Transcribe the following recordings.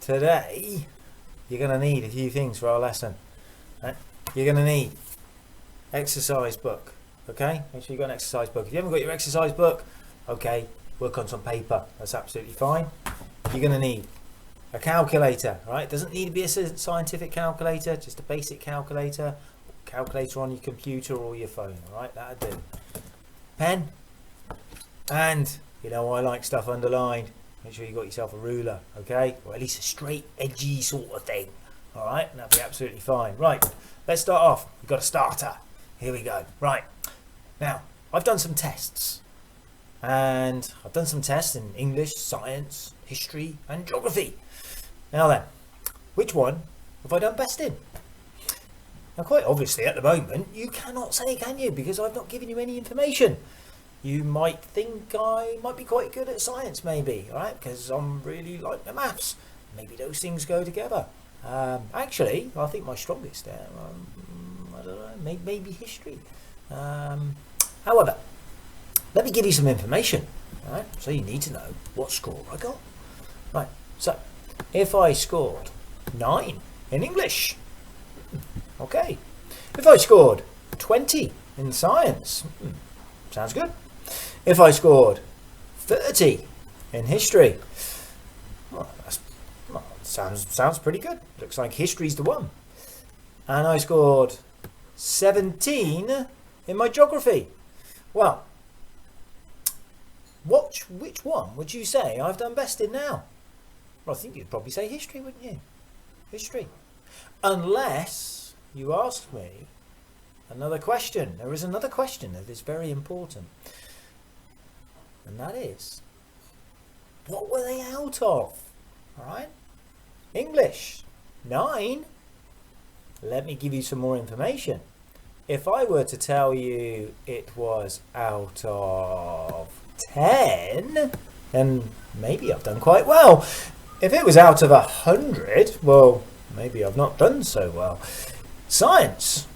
today you're going to need a few things for our lesson. Right? You're going to need exercise book. Okay, make sure you've got an exercise book. If you haven't got your exercise book, okay, work on some paper. That's absolutely fine. You're going to need a calculator. Right? It doesn't need to be a scientific calculator, just a basic calculator. Calculator on your computer or your phone. All right, that'll do. Pen, and you know I like stuff underlined. Make sure you got yourself a ruler, okay, or at least a straight, edgy sort of thing. All right, and that'll be absolutely fine. Right, let's start off. We've got a starter. Here we go. Right, now I've done some tests, and I've done some tests in English, science, history, and geography. Now then, which one have I done best in? Now, quite obviously, at the moment, you cannot say, can you? Because I've not given you any information. You might think I might be quite good at science, maybe, all right? Because I'm really like the maths. Maybe those things go together. Actually, I think my strongest there, I don't know, maybe history. However, let me give you some information, all right? So you need to know what score I got. Right, so if I scored 9 in English, okay. If I scored 20 in science, sounds good. If I scored 30 in history, well, sounds pretty good. Looks like history's the one. And I scored 17 in my geography. Well, which one would you say I've done best in now? Well, I think you'd probably say history, wouldn't you? History. Unless you ask me another question. There is another question that is very important. And that is, what were they out of? All right? English, 9. Let me give you some more information. If I were to tell you it was out of 10, then maybe I've done quite well. If it was out of 100, well, maybe I've not done so well. Science,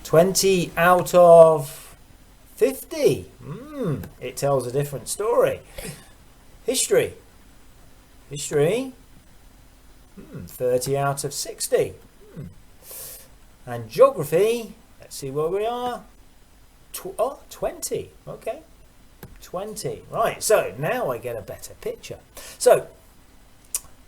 20 out of 50. It tells a different story. History, 30 out of 60. And geography, let's see where we are. 20. Okay, 20. Right, so now I get a better picture. So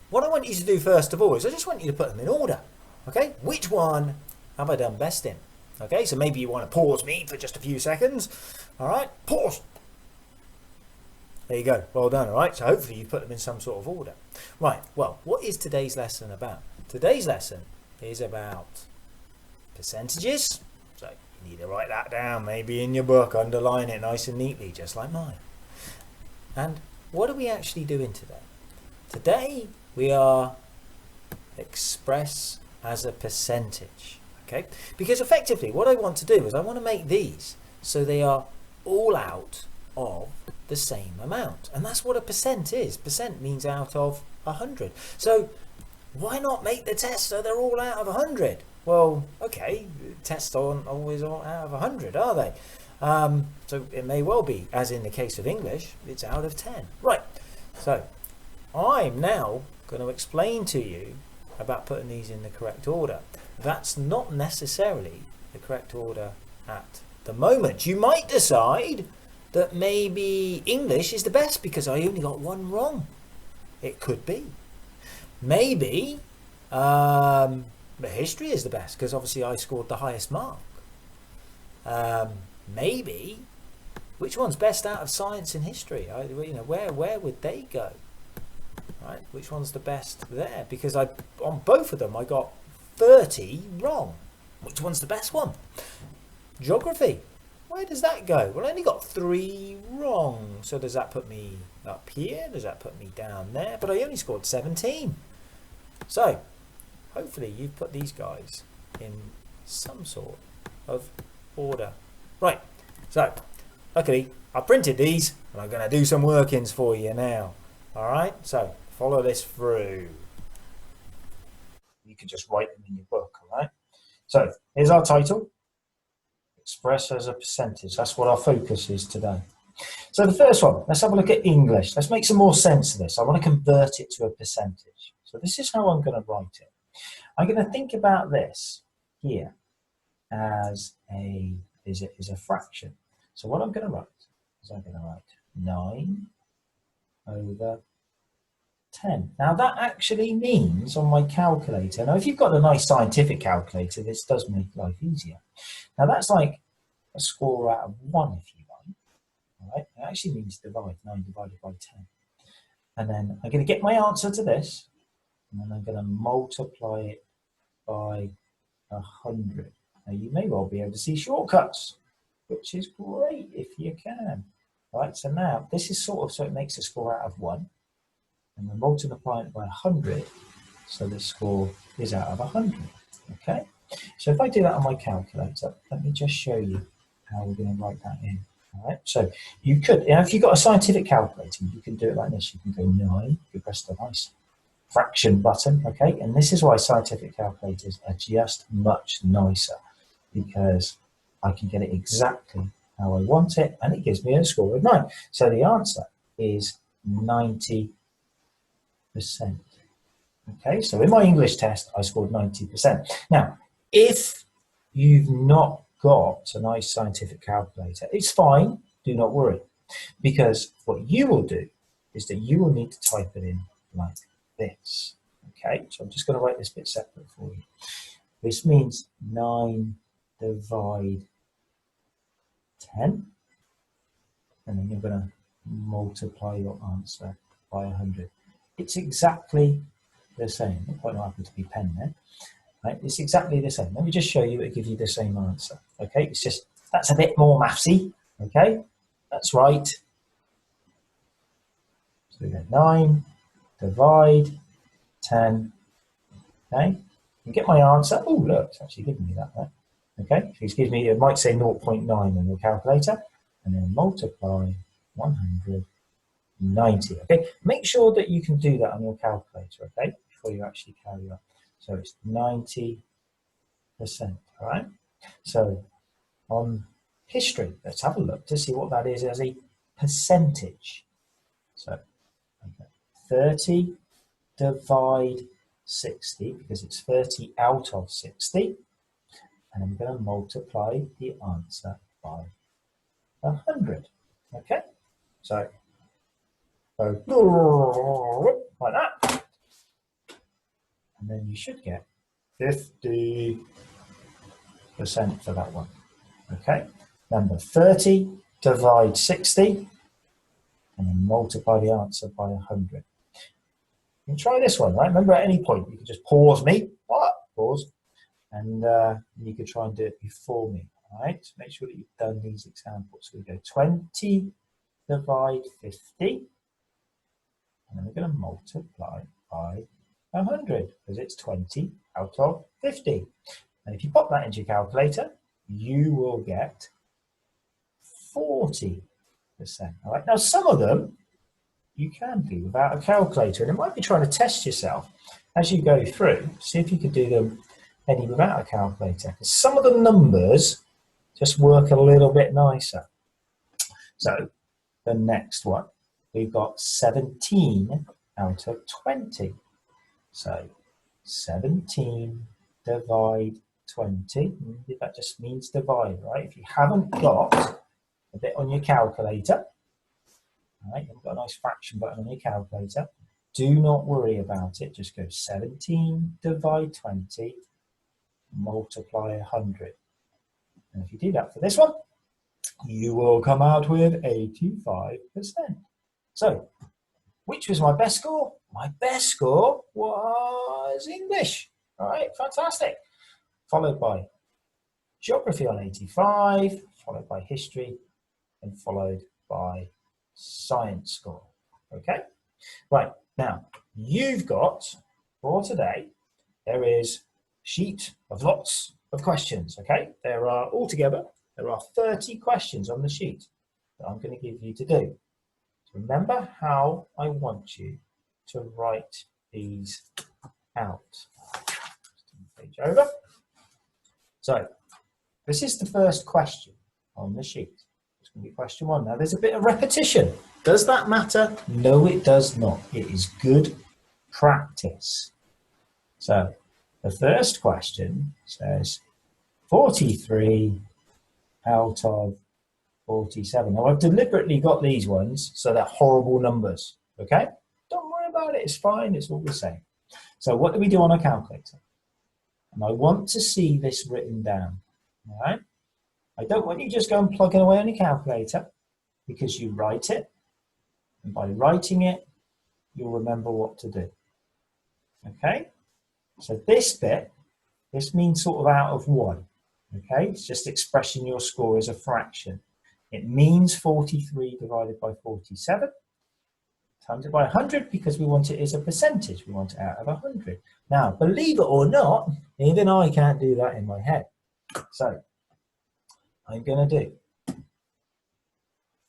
what I want you to do first of all is I just want you to put them in order. Okay, which one have I done best in? Okay, so maybe you want to pause me for just a few seconds. All right, pause. There you go, well done. All right, so hopefully you put them in some sort of order. Right, well, what is today's lesson about? Today's lesson is about percentages. So you need to write that down, maybe in your book, underline it nice and neatly, just like mine. And what are we actually doing today? Today we are express as a percentage. Okay, because effectively what I want to do is I want to make these so they are all out of the same amount, and that's what a percent is. Percent means out of 100. So why not make the test so they're all out of 100? Well, okay, tests aren't always all out of 100, are they? So it may well be, as in the case of English, it's out of 10. Right, so I'm now going to explain to you about putting these in the correct order. That's not necessarily the correct order at the moment. You might decide that maybe English is the best because I only got one wrong. It could be. Maybe history is the best because obviously I scored the highest mark. Maybe which one's best out of science and history? Where would they go? Right? Which one's the best there? Because on both of them I got 30 wrong. Which one's the best one? Geography. Where does that go? Well, I only got 3 wrong. So does that put me up here? Does that put me down there? But I only scored 17. So hopefully you've put these guys in some sort of order. Right. So luckily I printed these and I'm going to do some workings for you now. All right. So follow this through. You can just write them in your book, all right? So here's our title, express as a percentage. That's what our focus is today. So the first one, let's have a look at English. Let's make some more sense of this. I want to convert it to a percentage. So this is how I'm going to write it. I'm going to think about this here as a fraction. So what I'm going to write is I'm going to write 9 over 10. Now that actually means on my calculator, now if you've got a nice scientific calculator, this does make life easier. Now that's like a score out of 1 if you like. All right? It actually means divide, 9 divided by 10. And then I'm going to get my answer to this, and then I'm going to multiply it by 100. Now you may well be able to see shortcuts, which is great if you can. All right, so now this is sort of, so it makes a score out of 1. And we're multiplying it by 100, so the score is out of 100, okay? So if I do that on my calculator, let me just show you how we're going to write that in, all right? So you could, if you've got a scientific calculator, you can do it like this. You can go 9, you press the nice fraction button, okay? And this is why scientific calculators are just much nicer, because I can get it exactly how I want it, and it gives me a score of 9. So the answer is 90%. Okay, so in my English test, I scored 90%. Now, if you've not got a nice scientific calculator, it's fine, do not worry. Because what you will do is that you will need to type it in like this. Okay, so I'm just going to write this bit separate for you. This means 9 divide 10. And then you're going to multiply your answer by 100. It's exactly the same. It quite happen to be pen there. Right? It's exactly the same. Let me just show you it gives you the same answer. Okay, it's just, that's a bit more mathsy. Okay, that's right. So we get 9 divide 10. Okay, you get my answer. Oh, look, it's actually giving me that there. Okay, so it gives me, it might say 0.9 on your calculator, and then multiply 190. Okay, make sure that you can do that on your calculator, okay, before you actually carry on. So it's 90%, all right? So on history, let's have a look to see what that is as a percentage. So okay, 30 divide 60, because it's 30 out of 60, and I'm going to multiply the answer by 100. Okay, so like that, and then you should get 50% for that one. Okay, number 30 divide 60, and then multiply the answer by 100. You can try this one, right? Remember, at any point you can just pause me, pause, and you can try and do it before me. All right, so make sure that you've done these examples. So we go 20 divide 50. And then we're going to multiply by 100, because it's 20 out of 50. And if you pop that into your calculator, you will get 40%. All right. Now, some of them you can do without a calculator, and it might be trying to test yourself as you go through. See if you could do them any without a calculator. Because some of the numbers just work a little bit nicer. So the next one, we've got 17 out of 20. So 17 divide 20. That just means divide, right? If you haven't got a bit on your calculator, right, you've got a nice fraction button on your calculator, do not worry about it. Just go 17 divide 20, multiply 100. And if you do that for this one, you will come out with 85%. So, which was my best score? My best score was English. All right, fantastic. Followed by geography on 85, followed by history, and followed by science score. Okay, right, now you've got, for today, there is a sheet of lots of questions. Okay, there are 30 questions on the sheet that I'm going to give you to do. Remember how I want you to write these out. Page over. So this is the first question on the sheet. It's going to be question 1. Now there's a bit of repetition. Does that matter? No, it does not. It is good practice. So the first question says 43 out of 47. Now I've deliberately got these ones so they're horrible numbers, okay? Don't worry about it, it's fine, it's all the same. So what do we do on a calculator? And I want to see this written down, all right? I don't want you just going plugging away on your calculator, because you write it, and by writing it, you'll remember what to do, okay? So this bit, this means sort of out of 1, okay? It's just expressing your score as a fraction. It means 43 divided by 47, times it by 100, because we want it as a percentage. We want it out of 100. Now, believe it or not, even I can't do that in my head. So, I'm going to do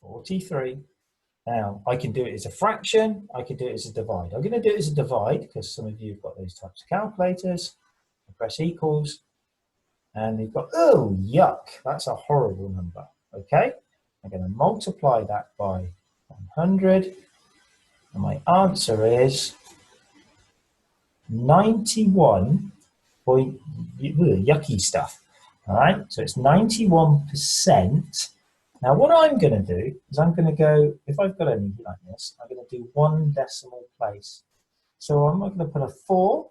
43. Now, I can do it as a fraction. I can do it as a divide. I'm going to do it as a divide, because some of you have got those types of calculators. I press equals. And you've got, oh, yuck, that's a horrible number. Okay, I'm going to multiply that by 100. And my answer is 91 point, yucky stuff. All right, so it's 91%. Now what I'm going to do is I'm going to go, if I've got anything like this, I'm going to do 1 decimal place. So I'm not going to put a 4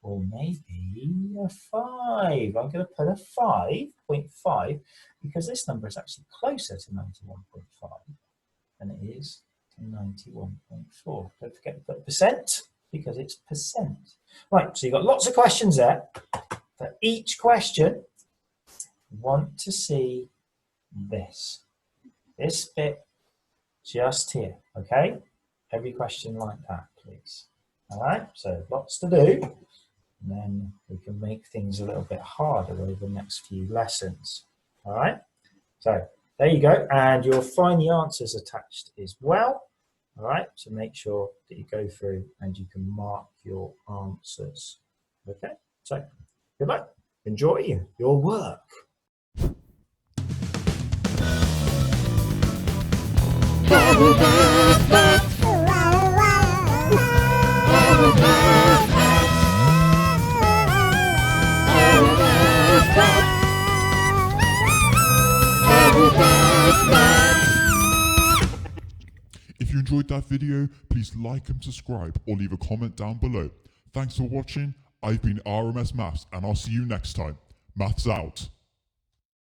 or maybe a 5. I'm going to put a 5.5 because this number is actually closer to 91.5 than it is to 91.4. Don't forget to put percent because it's percent. Right, so you've got lots of questions there. For each question, you want to see this bit just here, okay? Every question like that, please. All right, so lots to do, and then we can make things a little bit harder over the next few lessons. All right, so there you go, and you'll find the answers attached as well. All right, so make sure that you go through and you can mark your answers. Okay, so good luck, enjoy your work. If you enjoyed that video, please like and subscribe or leave a comment down below. Thanks for watching. I've been RMS Maths and I'll see you next time. Maths out.